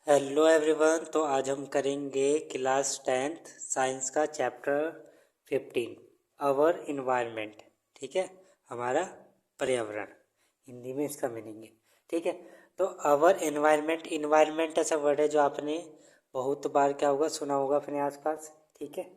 Hello everyone. तो आज हम करेंगे क्लास 10th साइंस का चैप्टर 15 आवर इन्वायरमेंट। ठीक है, हमारा पर्यावरण, हिंदी में इसका मीनिंग है। ठीक है, तो आवर इन्वायरमेंट, इन्वायरमेंट ऐसा वर्ड है जो आपने बहुत बार क्या होगा सुना होगा अपने आसपास। ठीक है,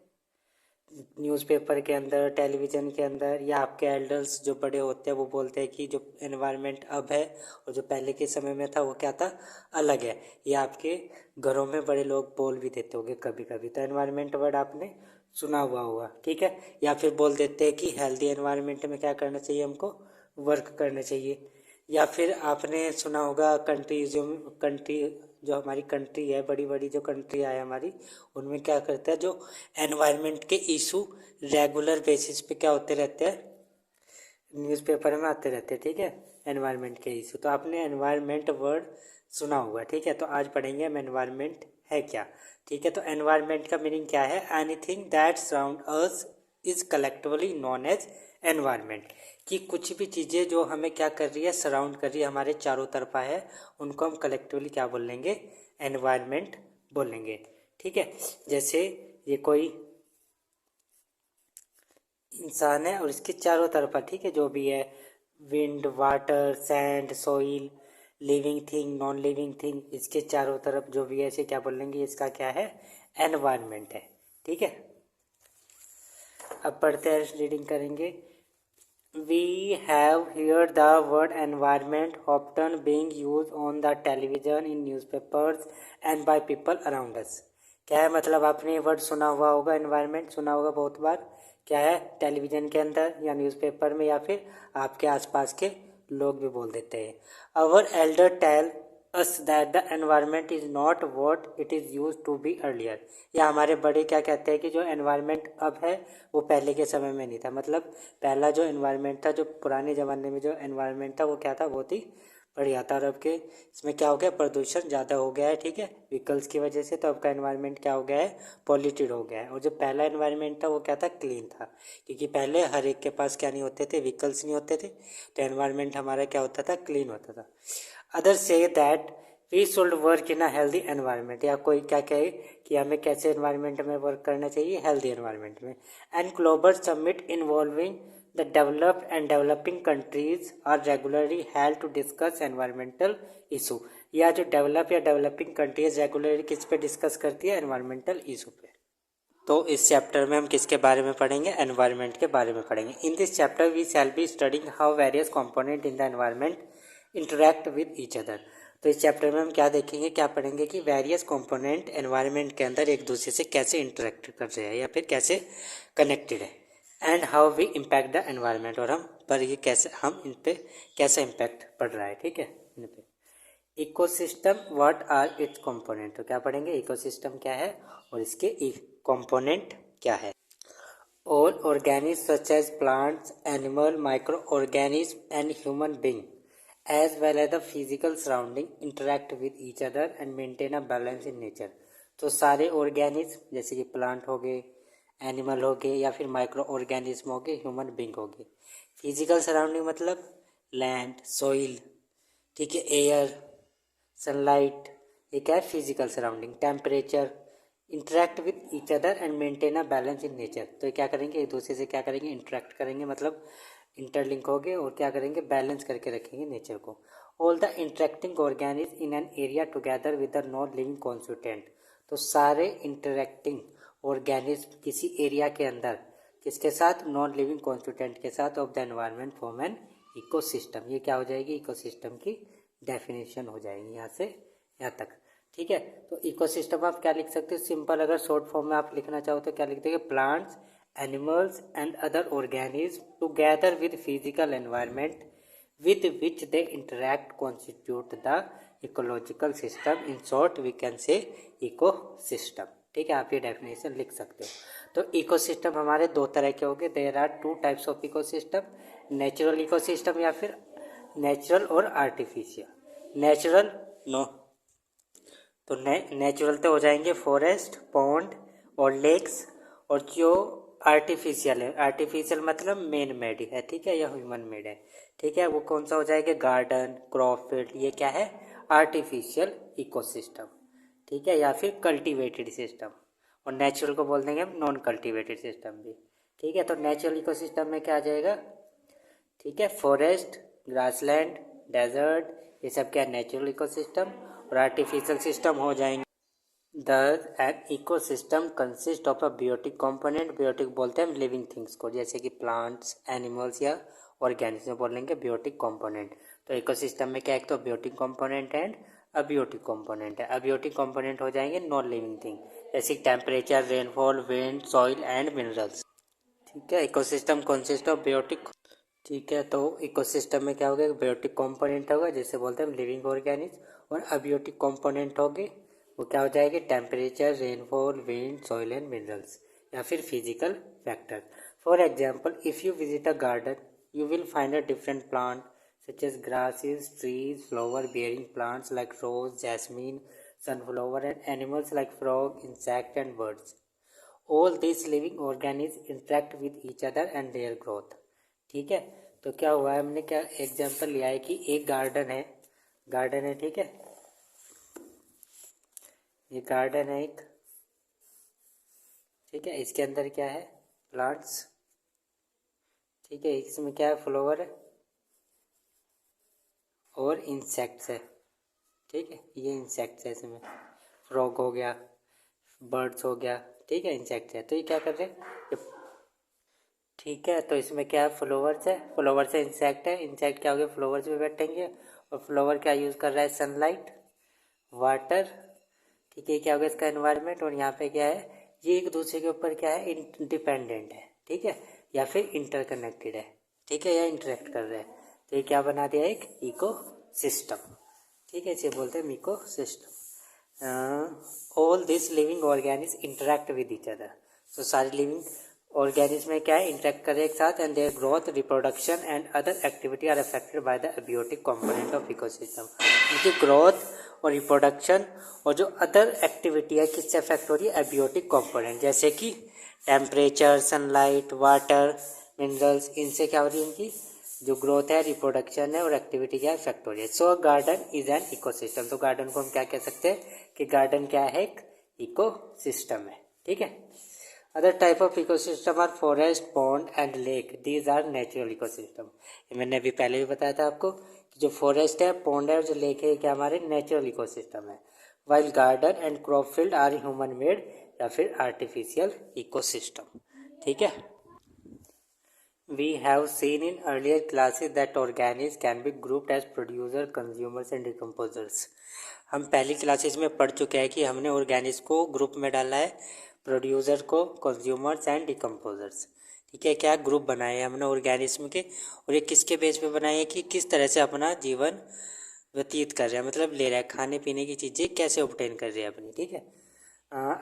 न्यूज़पेपर के अंदर, टेलीविज़न के अंदर, या आपके एल्डर्स जो बड़े होते हैं वो बोलते हैं कि जो एनवायरनमेंट अब है और जो पहले के समय में था वो क्या था, अलग है। ये आपके घरों में बड़े लोग बोल भी देते होंगे कभी कभी। तो एनवायरनमेंट वर्ड आपने सुना हुआ होगा। ठीक है, या फिर बोल देते हैं कि हेल्दी एनवायरनमेंट में क्या करना चाहिए, हमको वर्क करना चाहिए। या फिर आपने सुना होगा कंट्री जो हमारी कंट्री है, बड़ी बड़ी जो कंट्री है हमारी, उनमें क्या करता है, जो एनवायरनमेंट के इशू रेगुलर बेसिस पे क्या होते रहते हैं, न्यूज़पेपर में आते रहते हैं। ठीक है, एनवायरनमेंट के इशू। तो आपने एनवायरनमेंट वर्ड सुना होगा। ठीक है, तो आज पढ़ेंगे हम एनवायरनमेंट है क्या। ठीक है, तो एनवायरनमेंट का मीनिंग क्या है, anything that surround us is collectively known as environment. कि कुछ भी चीज़ें जो हमें क्या कर रही है, सराउंड कर रही है, हमारे चारों तरफा है, उनको हम कलेक्टिवली क्या बोलेंगे, एनवायरनमेंट बोलेंगे। ठीक है, जैसे ये कोई इंसान है और इसके चारों तरफा, ठीक है, जो भी है, wind, water, sand, soil, living thing, non living thing, इसके चारों तरफ जो भी है इसे क्या बोलेंगे, इसका क्या है, एनवायरनमेंट है। ठीक है, अब पढ़ते हैं, रीडिंग करेंगे। We have heard the word environment often being used on the television, in newspapers and by people around us. क्या है मतलब, आपने ये वर्ड सुना हुआ होगा, एनवायरनमेंट सुना होगा बहुत बार। क्या है, टेलीविज़न के अंदर या न्यूज़पेपर में, या फिर आपके आसपास के लोग भी बोल देते हैं। Our elder tell us that the environment is not what it is use to be earlier. या हमारे बड़े क्या कहते हैं कि जो एनवायरनमेंट अब है वो पहले के समय में नहीं था। मतलब पहला जो एनवायरनमेंट था, जो पुराने ज़माने में जो एनवायरनमेंट था वो क्या था, बहुत ही बढ़िया था। और अब के इसमें क्या हो गया, प्रदूषण ज़्यादा हो गया है। ठीक है, व्हीकल्स की वजह से। तो अब का एनवायरनमेंट क्या हो गया है, पॉल्यूटेड हो गया है। और जो पहला एनवायरनमेंट था वो क्या था, क्लीन था। क्योंकि पहले हर एक के पास क्या नहीं होते थे, व्हीकल्स नहीं होते थे, तो एनवायरनमेंट हमारा क्या होता था, क्लीन होता था। Other say that we should work in a healthy environment. या कोई क्या कहे कि हमें कैसे एनवायरनमेंट में वर्क करना चाहिए, हेल्दी एनवायरनमेंट में। And global summit involving the developed and developing countries are regularly held to discuss environmental issue. या जो डेवलप या डेवलपिंग कंट्रीज रेगुलरली किस पे डिस्कस करती है, एनवायरमेंटल इशू पे। तो इस चैप्टर में हम किसके बारे में पढ़ेंगे, एनवायरनमेंट के बारे में पढ़ेंगे। In this chapter we shall be studying how various component in the environment interact with each other. तो इस चैप्टर में हम क्या देखेंगे, क्या पढ़ेंगे कि वेरियस कंपोनेंट एनवायरनमेंट के अंदर एक दूसरे से कैसे इंटरेक्ट कर रहे हैं या फिर कैसे कनेक्टेड है। And how we impact the environment, और हम पर ये कैसे, हम इन पे कैसा इम्पैक्ट पड़ रहा है। ठीक है, इन पे। Ecosystem, what are its component. तो क्या पढ़ेंगे, इकोसिस्टम क्या है और इसके कंपोनेंट क्या है। All organism such as plants, animal, micro organism and human being as well as the physical surrounding interact with each other and maintain a balance in nature. तो सारे ऑर्गेनिज्म जैसे कि प्लांट हो गए, एनिमल हो गए, या फिर माइक्रो ऑर्गेनिज्म हो गए, ह्यूमन बीइंग हो गए। फिजिकल सराउंडिंग मतलब लैंड, सॉइल, ठीक है, एयर, सनलाइट, ये क्या है, physical surrounding. Temperature, interact with each other and maintain a balance in nature. तो ये क्या करेंगे, एक दूसरे से क्या करेंगे, इंटरेक्ट करेंगे, मतलब इंटरलिंक होंगे, और क्या करेंगे, बैलेंस करके रखेंगे नेचर को। All the interacting organisms in an area together with the non living constituent. तो सारे इंटरेक्टिंग ऑर्गेनिज्म किसी एरिया के अंदर किसके साथ, नॉन लिविंग कॉन्स्टिट्यूएंट के साथ, of the environment form an ecosystem. ये क्या हो जाएगी, इकोसिस्टम की डेफिनेशन हो जाएगी यहाँ से यहाँ तक। ठीक है, तो इकोसिस्टम आप क्या लिख सकते हो, सिंपल अगर शॉर्ट फॉर्म में आप लिखना चाहो तो क्या लिख देंगे, plants, animals and other organism together with physical environment with which they interact constitute the ecological system. In short we can say ecosystem. ठीक है, आप ये डेफिनेशन लिख सकते हो। तो इकोसिस्टम हमारे दो तरह के होंगे, there are two types of ecosystem, natural ecosystem या फिर नेचुरल और आर्टिफिशियल। नेचुरल नो, तो नेचुरल तो हो जाएंगे फॉरेस्ट, पॉन्ड और लेक्स। और जो आर्टिफिशियल है, आर्टिफिशियल मतलब मेन मेड है, ठीक है, या ह्यूमन मेड है। ठीक है, वो कौन सा हो जाएगा, गार्डन, क्रॉप फील्ड, ये क्या है, आर्टिफिशियल इकोसिस्टम। ठीक है, या फिर कल्टीवेटेड सिस्टम, और नेचुरल को बोल देंगे हम नॉन कल्टीवेटेड सिस्टम भी। ठीक है, तो नेचुरल इकोसिस्टम में क्या आ जाएगा, ठीक है, फॉरेस्ट, ग्रासलैंड, डेजर्ट, ये सब क्या नेचुरल इकोसिस्टम, और आर्टिफिशियल सिस्टम हो जाएंगे। Thus, an ecosystem consists of a biotic component, biotic बोलते हैं लिविंग थिंग्स को, जैसे कि प्लांट्स, एनिमल्स या ऑर्गेनिज्म बोलेंगे बियोटिक कंपोनेंट। तो इकोसिस्टम में क्या है, एक तो बियोटिक कंपोनेंट एंड अबियोटिक कंपोनेंट है। अबियोटिक कंपोनेंट हो जाएंगे नॉन लिविंग थिंग, जैसे temperature, rainfall, wind, soil and minerals. ठीक है, इकोसिस्टम कंसिस्ट ऑफ बियोटिक। ठीक है, तो इकोसिस्टम में क्या होगा, बियोटिक कंपोनेंट होगा जैसे बोलते हैं लिविंग ऑर्गेनिज्म, और अबियोटिक कंपोनेंट होंगे वो क्या हो जाएगी, temperature, rainfall, wind, soil and minerals, या फिर physical factor. For example, if you visit a garden you will find a different plant such as grasses, trees, flower bearing plants like rose, jasmine, sunflower, and animals like frog, insect and birds. All these living organisms interact with each other and their growth. ठीक है, तो क्या हुआ है, हमने क्या example लिया है कि एक गार्डन है, ठीक है, ये गार्डन है एक, ठीक है, इसके अंदर क्या है, प्लांट्स, ठीक है, इसमें क्या है, फ्लावर है और इंसेक्ट्स है। ठीक है, ये इंसेक्ट्स है, इसमें फ्रॉग हो गया, बर्ड्स हो गया, ठीक है, इंसेक्ट्स है। तो ये क्या कर रहे हैं, ठीक है, तो इसमें क्या है, फ्लावर्स है, फ्लावर से इंसेक्ट है, इंसेक्ट क्या हो गया, फ्लावर्स पे बैठेंगे, और फ्लावर क्या यूज़ कर रहा है, सनलाइट, वाटर, ठीक है, क्या हो गया इसका एनवायरनमेंट, और यहाँ पे क्या है, ये एक दूसरे के ऊपर क्या है, इंडिपेंडेंट है, ठीक है, या फिर इंटरकनेक्टेड है, ठीक है, या इंटरेक्ट कर रहे हैं। तो ये क्या बना दिया, एक इको सिस्टम। ठीक है, इसे बोलते हैं ecosystem. All this living organism interact with each other. तो सारे लिविंग ऑर्गेनिज्म में क्या है, इंटरेक्ट कर रहे हैं एक साथ, and their growth, reproduction and other activity are affected by the abiotic component of ecosystem. उनकी ग्रोथ और रिप्रोडक्शन और जो अदर एक्टिविटी है किससे अफेक्ट हो रही है, एबियोटिक कंपोनेंट, जैसे कि टेम्परेचर, सनलाइट, वाटर, मिनरल्स, इनसे क्या हो रही है, इनकी जो ग्रोथ है, रिप्रोडक्शन है और एक्टिविटी क्या इफेक्ट हो रही है। सो गार्डन इज एन इकोसिस्टम। तो गार्डन को हम क्या कह सकते हैं कि गार्डन क्या है, एक इकोसिस्टम है। ठीक है, other type of ecosystem are forest, pond and lake, these are natural ecosystem. मैंने अभी पहले भी बताया था आपको कि जो फॉरेस्ट है, पॉन्ड है और जो लेक है, क्या हमारे नेचुरल इकोसिस्टम है। While garden and crop field are human made या फिर आर्टिफिशियल इकोसिस्टम। ठीक है, we have seen in earlier classes that organisms can be grouped as producer, consumers and decomposers. हम पहली क्लासेस में पढ़ चुके हैं कि हमने ऑर्गेनिज्म को ग्रुप में डाला है, प्रोड्यूसर को, कंज्यूमर्स एंड डिकम्पोजर्स। ठीक है, क्या ग्रुप बनाए हैं हमने ऑर्गेनिज्म के, और ये किसके बेस पे बनाए हैं कि किस तरह से अपना जीवन व्यतीत कर रहे हैं, मतलब ले रहा है, खाने पीने की चीज़ें कैसे ऑब्टेन कर रहे हैं अपनी। ठीक है,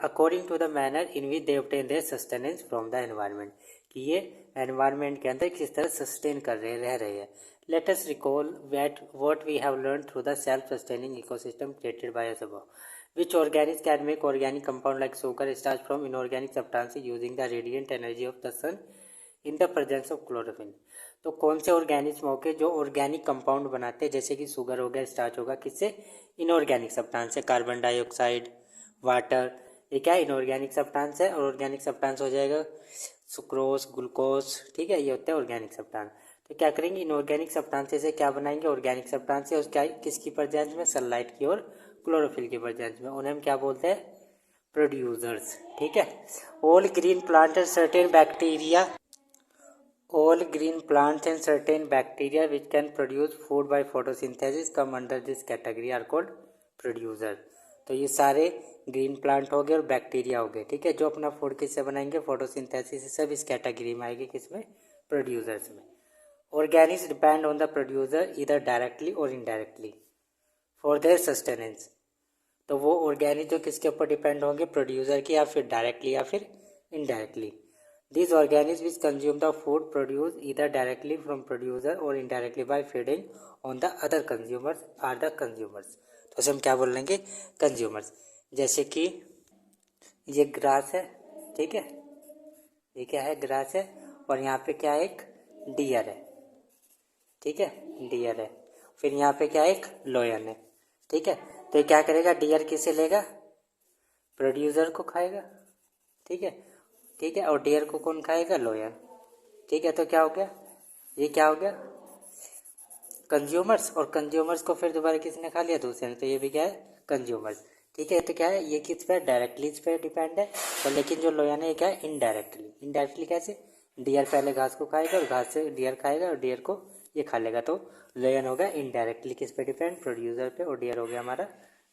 according to the manner in which they obtain their sustenance from the environment, कि ये एनवायरनमेंट के अंदर किस तरह सस्टेन कर रह रहे हैं। Let us recall what we have learned through the self-sustaining ecosystem created by us above. Which organisms can make organic compound like sugar, starch from inorganic substances using the radiant energy of the sun in the presence of chlorophyll. तो कौन से organism होके जो organic compound बनाते हैं, जैसे कि sugar हो गया, स्टार्च होगा, किससे, इनऑर्गेनिक सब्सटेंस से, कार्बन डाइऑक्साइड, वाटर, ये क्या इनऑर्गेनिक सब्सटेंस है, और ऑर्गेनिक सब्सटेंस हो जाएगा सुक्रोज, ग्लूकोज। ठीक है, ये होते हैं ऑर्गेनिक सब्सटेंस। तो क्या करेंगे, इनऑर्गेनिक सब्सटेंस से क्या बनाएंगे, ऑर्गेनिक सब्सटेंस, और क्या किसकी प्रेजेंस में, सनलाइट की और क्लोरोफिल की प्रेजेंस में, उन्हें हम क्या बोलते हैं, प्रोड्यूसर्स। ठीक है, all green plant and certain bacteria, all green plants and certain bacteria which can produce food by photosynthesis come under this category are called producer. तो ये सारे ग्रीन प्लांट हो गए और बैक्टीरिया हो गए, ठीक है, जो अपना फूड किससे बनाएंगे, फोटोसिंथेसिस से, सब इस कैटेगरी में आएगी, किसमें, प्रोड्यूसर्स में। Organics depend on the producer इधर डायरेक्टली और इनडायरेक्टली फॉर देयर सस्टेनेंस। तो वो ऑर्गेनिक जो किसके ऊपर डिपेंड होंगे, प्रोड्यूसर की, या फिर डायरेक्टली या फिर indirectly. These organisms which consume the food produced either directly from producer or indirectly by feeding on the other consumers are the consumers. तो इसे हम क्या बोल लेंगे, consumers। जैसे कि ये ग्रास है, ठीक है, ये क्या है, ग्रास है, और यहाँ पे क्या है, एक डियर है, ठीक है, डियर है, फिर यहाँ पे क्या है, एक लोयन है। ठीक है, तो ये क्या करेगा, डियर किसे लेगा, प्रोड्यूसर को खाएगा, ठीक है, ठीक है, और डियर को कौन खाएगा, लॉयन, ठीक है। तो क्या हो गया, ये क्या हो गया, कंज्यूमर्स, और कंज्यूमर्स को फिर दोबारा किसने खा लिया, दूसरे ने, तो ये भी क्या है, कंज्यूमर्स, ठीक है। तो क्या है, ये किस पे डायरेक्टली इस पे डिपेंड है, और लेकिन जो लॉयन है क्या है, इनडायरेक्टली। इनडायरेक्टली कैसे, डियर पहले घास को खाएगा और घास से डियर खाएगा और डियर को ये खा लेगा, तो लॉयन होगा इनडायरेक्टली किस पे डिपेंड, प्रोड्यूसर पे, और डियर हो गया हमारा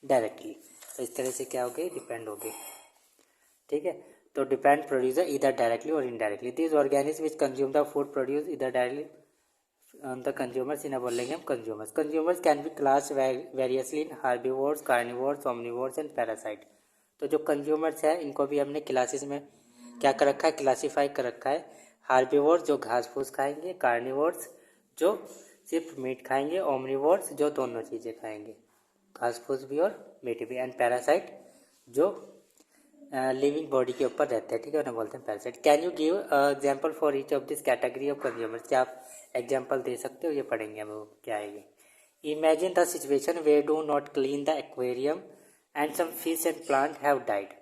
डायरेक्टली। तो इस तरह से क्या हो गया, डिपेंड हो गए, ठीक है। तो डिपेंड प्रोड्यूसर इधर डायरेक्टली और indirectly, this organism which consume the food produce इधर डायरेक्टली द कंज्यूमर्स, इन्हें बोलेंगे हम consumers. Consumers can be class variously in herbivores, carnivores, omnivores and parasite. तो जो कंज्यूमर्स है इनको भी हमने क्लासेस में क्या कर रखा है, क्लासीफाई कर रखा है। हार्बीवोर्स जो घास फूस खाएंगे, कार्निवोर्स जो सिर्फ मीट खाएंगे, ओमनिवोर्स जो दोनों चीज़ें खाएंगे, घास फूस भी और मीट भी, एंड पैरासाइट जो लिविंग बॉडी के ऊपर रहते हैं, ठीक है, उन्हें बोलते हैं parasite. Can you give example for each of this category of consumers, क्या आप एग्जाम्पल दे सकते हो, ये पढ़ेंगे हम, वो क्या है ये। Imagine the situation we do not clean the aquarium and some fish and plant have died.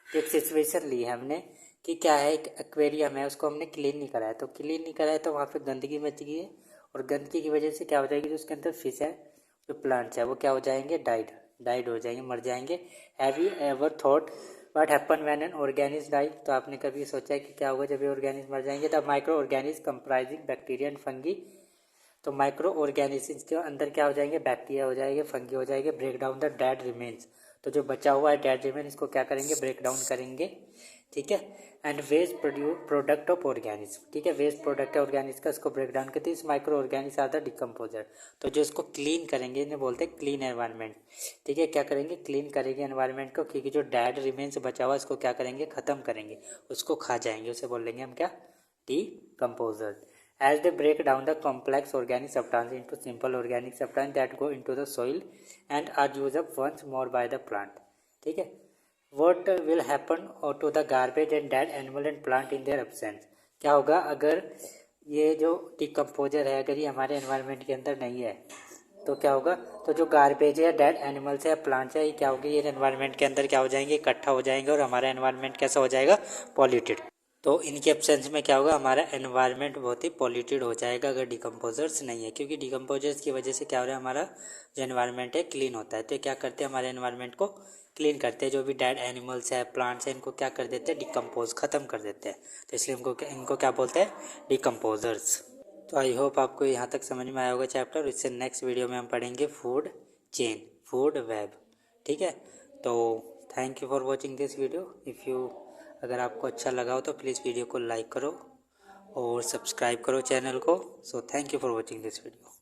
एक सिचुएशन ली है हमने कि क्या है, एक एक्वेरियम है उसको हमने क्लीन नहीं कराया, तो क्लीन नहीं कराया तो वहाँ पे गंदगी मच गई है, और गंदगी की वजह से क्या हो जाएगी, जो उसके अंदर फिश है, जो प्लांट्स है, वो क्या हो जाएंगे, डाइड हो जाएंगे, मर जाएंगे। Have you ever thought what happen when an organism die, तो आपने कभी सोचा है कि क्या होगा जब ये ऑर्गेनिज्म मर जाएंगे। The micro organism comprising bacteria and fungi, तो माइक्रो ऑर्गेनिज्म के अंदर क्या हो जाएंगे, बैक्टीरिया हो जाएंगे, फंगी हो जाएंगे। Break down the dead remains, तो जो बचा हुआ है डेड रिमेन, इसको क्या करेंगे, ब्रेक डाउन करेंगे, ठीक है। And waste product of organism, ठीक है, वेस्ट प्रोडक्ट है ऑर्गेनिज्म का, इसको ब्रेक डाउन करते हैं। इस micro organism are the decomposer, तो जो इसको क्लीन करेंगे इन्हें बोलते हैं क्लीन एनवायरनमेंट, ठीक है। क्या करेंगे, क्लीन करेंगे एनवायरनमेंट को, क्योंकि जो डेड रिमेन्स बचा हुआ इसको क्या करेंगे, खत्म करेंगे, उसको खा जाएंगे, उसे बोलेंगे हम क्या, decomposer. As they break down the complex organic substance into simple organic substance that go into the soil and are used up once more by the plant, ठीक है। What will happen to the garbage and dead animal and plant in their absence, क्या होगा अगर ये जो decomposer है अगर ये हमारे एनवायरनमेंट के अंदर नहीं है, तो क्या होगा, तो जो गार्बेज है, डेड एनिमल्स है, प्लांट्स है, ये क्या होगी, ये एनवायरनमेंट के अंदर क्या हो जाएंगे, इकट्ठा हो जाएंगे, और हमारा एनवायरनमेंट कैसा हो जाएगा, पॉल्यूटेड। तो इनके एब्सेंस में क्या होगा, हमारा एनवायरनमेंट बहुत ही पॉल्यूटेड हो जाएगा अगर डिकम्पोजर्स नहीं है, क्योंकि डिकम्पोजर्स की वजह से क्या हो रहा है, हमारा जो एनवायरनमेंट है क्लीन होता है। तो क्या करते हैं, हमारे एनवायरनमेंट को क्लीन करते हैं, जो भी डेड एनिमल्स है, प्लांट्स है, इनको क्या कर देते हैं, डिकम्पोज, ख़त्म कर देते हैं। तो इसलिए इनको क्या बोलते हैं, डिकम्पोजर्स। तो आई होप आपको यहाँ तक समझ में आया होगा चैप्टर। इससे नेक्स्ट वीडियो में हम पढ़ेंगे फूड चेन, फूड वेब, ठीक है। तो thank you for watching this video. If you, अगर आपको अच्छा लगा हो तो प्लीज़ वीडियो को लाइक करो और सब्सक्राइब करो चैनल को। So thank you for watching this video.